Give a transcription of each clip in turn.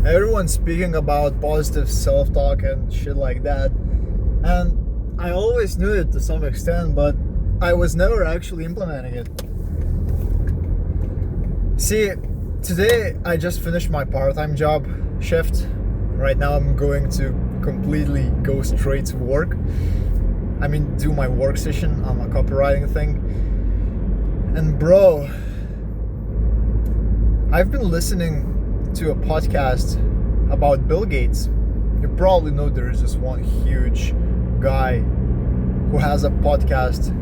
Everyone's speaking about positive self-talk and shit like that. And I always knew it to some extent, but I was never actually implementing it. See, today I just finished my part-time job shift. Right now I'm going to completely go straight to work. Do my work session on my copywriting thing. And bro, I've been listening to a podcast about Bill Gates. You probably know there is this one huge guy who has a podcast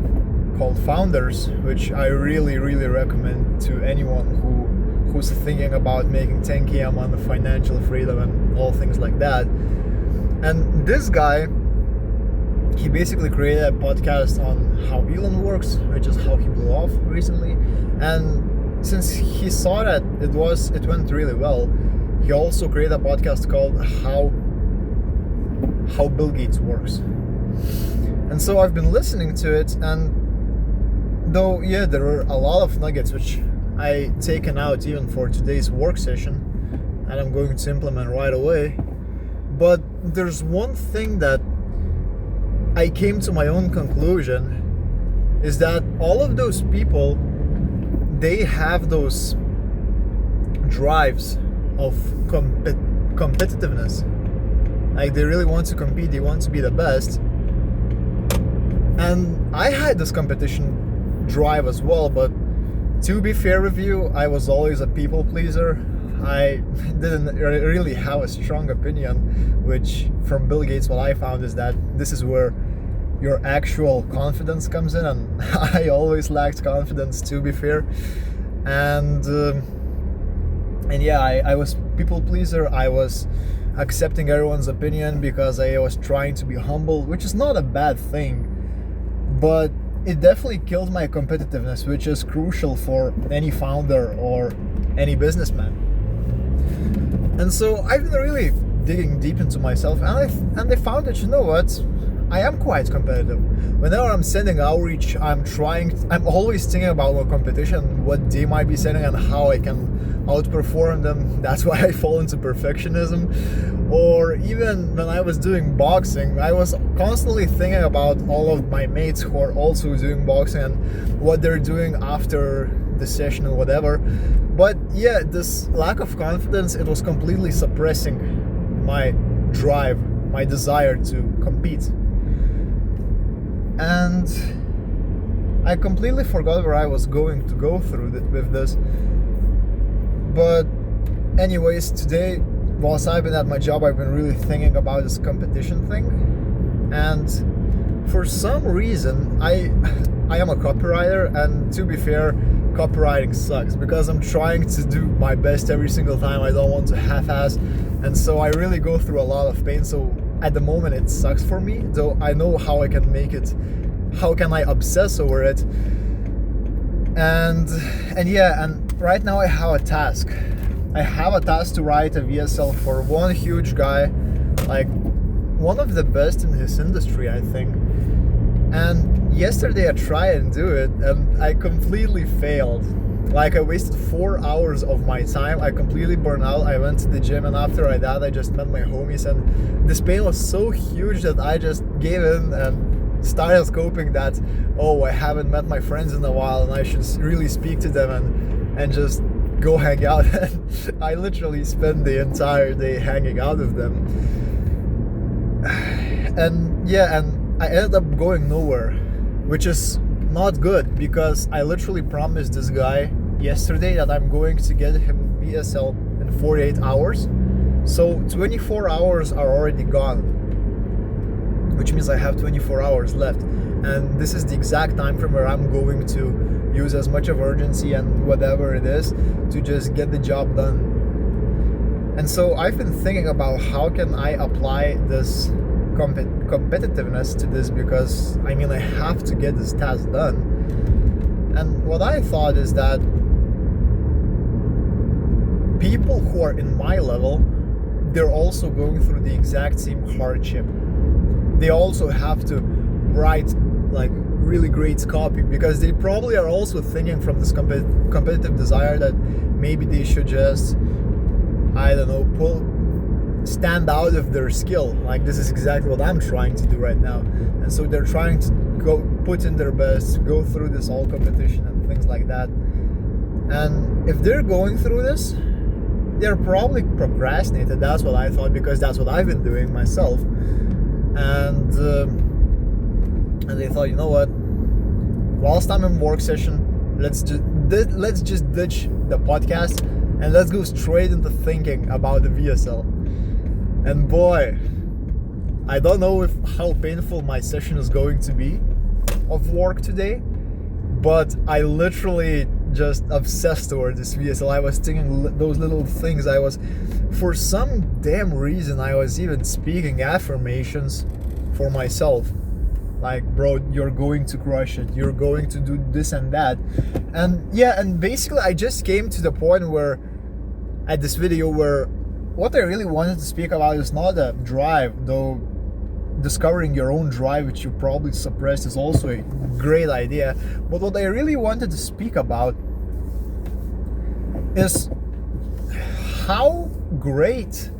called Founders, which I really recommend to anyone who's thinking about making 10K a month, financial freedom and all things like that. And this guy, he basically created a podcast on how Elon works, which is how he blew off recently. And since he saw that it went really well, he also created a podcast called How Bill Gates Works. And so I've been listening to it, and though there were a lot of nuggets which I taken out even for today's work session, and I'm going to implement right away. But there's one thing that I came to my own conclusion, is that all of those people, they have those drives of competitiveness. Like, they really want to compete, they want to be the best. And I had this competition drive as well, but to be fair with you, I was always a people pleaser. I didn't really have a strong opinion, which from Bill Gates, what I found is that this is where your actual confidence comes in, and I always lacked confidence, to be fair. And I was people pleaser. I was accepting everyone's opinion because I was trying to be humble, which is not a bad thing, but it definitely killed my competitiveness, which is crucial for any founder or any businessman. And so I've been really digging deep into myself, and I found that, you know what, I am quite competitive. Whenever I'm sending outreach, I'm always thinking about my competition, what they might be sending and how I can outperform them. That's why I fall into perfectionism. Or even when I was doing boxing, I was constantly thinking about all of my mates who are also doing boxing and what they're doing after the session and whatever. But this lack of confidence, it was completely suppressing my drive, my desire to compete. And I completely forgot where I was going to go through with this. But anyways, today, whilst I've been at my job, I've been really thinking about this competition thing. And for some reason, I am a copywriter, and to be fair, copywriting sucks because I'm trying to do my best every single time. I don't want to half-ass, and so I really go through a lot of pain. So at the moment it sucks for me, though I know how I can make it. How can I obsess over it? And right now I have a task. I have a task to write a VSL for one huge guy, like one of the best in his industry, I think. And yesterday I tried and do it, and I completely failed. Like, I wasted 4 hours of my time. I completely burned out. I went to the gym, and after that I just met my homies, and this pain was so huge that I just gave in and started scoping that, I haven't met my friends in a while and I should really speak to them and just go hang out. And I literally spent the entire day hanging out with them. And I ended up going nowhere, which is not good, because I literally promised this guy yesterday that I'm going to get him VSL in 48 hours. So 24 hours are already gone, which means I have 24 hours left. And this is the exact time frame where I'm going to use as much of urgency and whatever it is to just get the job done. And so I've been thinking about how can I apply this competitiveness to this, because I have to get this task done. And what I thought is that people who are in my level, they're also going through the exact same hardship. They also have to write like really great copy, because they probably are also thinking from this competitive desire that maybe they should just, I don't know, stand out of their skill. Like, this is exactly what I'm trying to do right now. And so they're trying to go put in their best, go through this all competition and things like that. And if they're going through this, they're probably procrastinated. That's what I thought, because that's what I've been doing myself. And they thought, you know what, whilst I'm in work session, let's just ditch the podcast and let's go straight into thinking about the VSL. And boy, I don't know how painful my session is going to be of work today, but I literally just obsessed over this VSL. I was thinking those little things. For some damn reason, I was even speaking affirmations for myself. Like, bro, you're going to crush it. You're going to do this and that. And yeah, and basically I just came to the point where, at this video, where what I really wanted to speak about is not a drive, though discovering your own drive, which you probably suppressed, is also a great idea. But what I really wanted to speak about is how great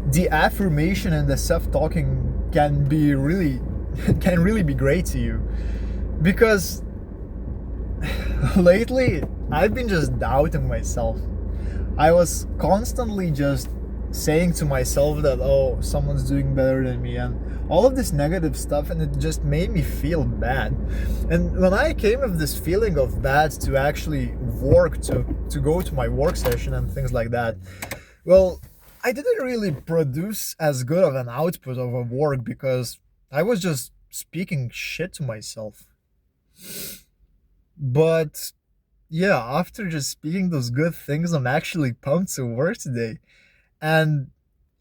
the affirmation and the self-talking can really be great to you. Because lately I've been just doubting myself. I was constantly just saying to myself that, oh, someone's doing better than me, and all of this negative stuff, and it just made me feel bad. And when I came with this feeling of bad to actually work, to go to my work session and things like that, well, I didn't really produce as good of an output of a work, because I was just speaking shit to myself. But yeah, after just speaking those good things, I'm actually pumped to work today. And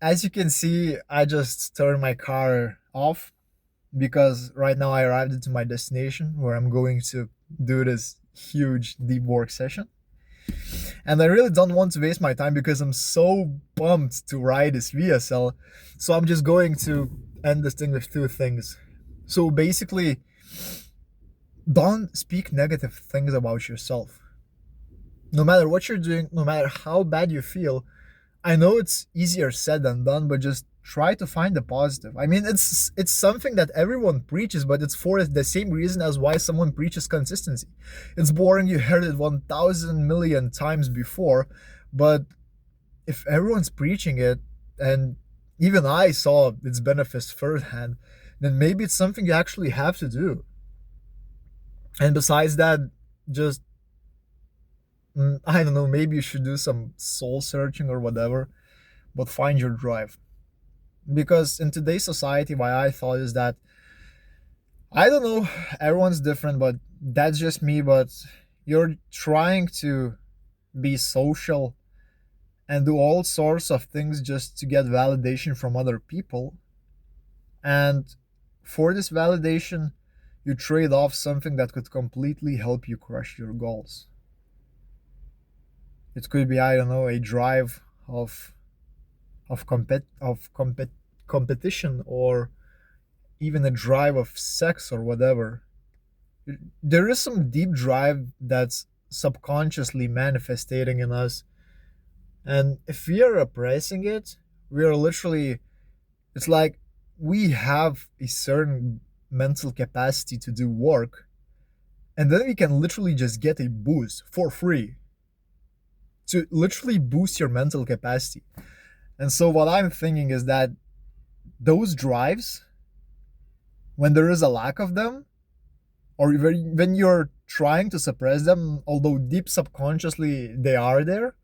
as you can see, I just turned my car off, because right now I arrived into my destination where I'm going to do this huge deep work session. And I really don't want to waste my time, because I'm so pumped to ride this VSL. So I'm just going to end this thing with two things. So basically, don't speak negative things about yourself. No matter what you're doing, no matter how bad you feel, I know it's easier said than done, but just try to find the positive. I mean, it's something that everyone preaches, but it's for the same reason as why someone preaches consistency. It's boring, you heard it 1,000 million times before, but if everyone's preaching it, and even I saw its benefits firsthand, then maybe it's something you actually have to do. And besides that, just I don't know, maybe you should do some soul searching or whatever, but find your drive. Because in today's society, what I thought is that, I don't know, everyone's different, but that's just me, but you're trying to be social and do all sorts of things just to get validation from other people. And for this validation, you trade off something that could completely help you crush your goals. It could be, I don't know, a drive of competition, or even a drive of sex or whatever. There is some deep drive that's subconsciously manifesting in us, and if we are repressing it, we are literally, it's like we have a certain mental capacity to do work, and then we can literally just get a boost for free to literally boost your mental capacity. And so what I'm thinking is that those drives, when there is a lack of them, or when you're trying to suppress them, although deep subconsciously they are there,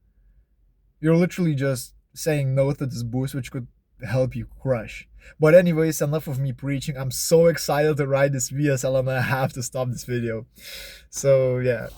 you're literally just saying no to this boost, which could help you crush. But anyways, enough of me preaching. I'm so excited to ride this VSL, and I have to stop this video. So yeah.